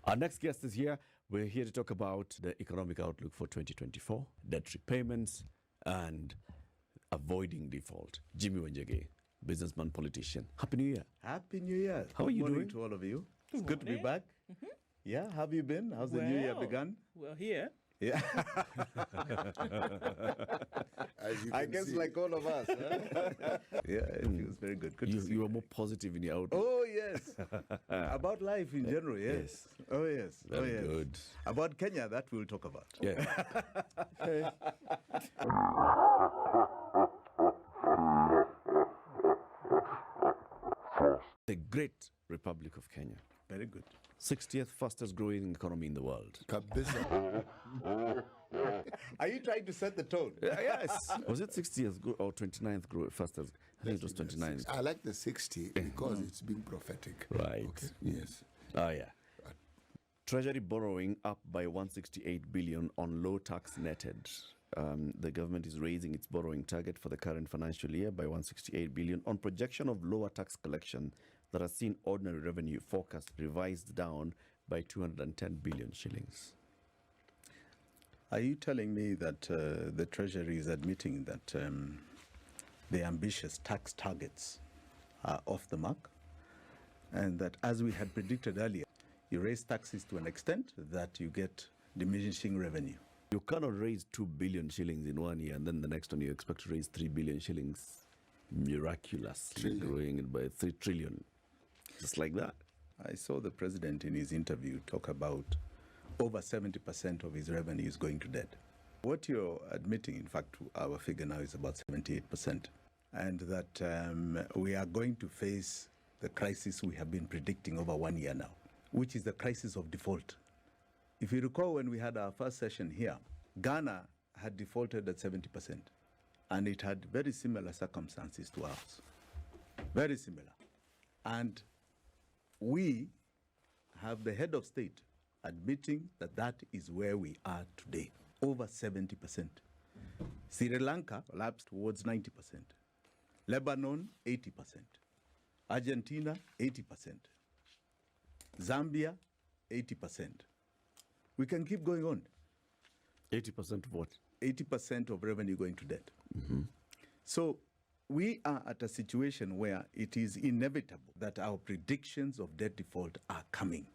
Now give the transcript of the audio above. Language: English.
Our next guest is here. We're here to talk about the economic outlook for 2024, debt repayments, and avoiding default. Jimi Wanjigi, businessman, politician. Happy New Year. Happy New Year. How are you doing? Good morning to all of you. It's good to be back. Yeah, how have you been? How's the new year begun? Well, here. Yeah. I guess see. like all of us. Huh? Yeah, it feels very good. Good to see You are more positive in your outlook. Oh, yes. About life in general, yes. Oh, yes. Very oh, yes. good. About Kenya, that we'll talk about. Yeah. The great Republic of Kenya. Very good. 60th fastest growing economy in the world. Kabisa. Are you trying to set the tone? Yes. Was it 60th or 29th fastest? I think it was 29th. I like the 60 because it's being prophetic. Right. Okay. Yes. Oh, yeah. Treasury borrowing up by 168 billion on low tax netted. The government is raising its borrowing target for the current financial year by 168 billion on projection of lower tax collection that has seen ordinary revenue forecast revised down by 210 billion shillings. Are you telling me that the Treasury is admitting that the ambitious tax targets are off the mark, and that, as we had predicted earlier, you raise taxes to an extent that you get diminishing revenue? You cannot raise 2 billion shillings in 1 year and then the next one you expect to raise 3 billion shillings, miraculously growing it by 3 trillion. Just like that. I saw the president in his interview talk about over 70% of his revenue is going to debt. What you're admitting, in fact, our figure now is about 78%, and that we are going to face the crisis we have been predicting over 1 year now, which is the crisis of default. If you recall, when we had our first session here, Ghana had defaulted at 70%, and it had very similar circumstances to ours. Very similar. And we have the head of state admitting that that is where we are today, over 70%. Sri Lanka collapsed towards 90%. Lebanon, 80%. Argentina, 80%. Zambia, 80%. We can keep going on. 80% of what? 80% of revenue going to debt. So we are at a situation where it is inevitable that our predictions of debt default are coming.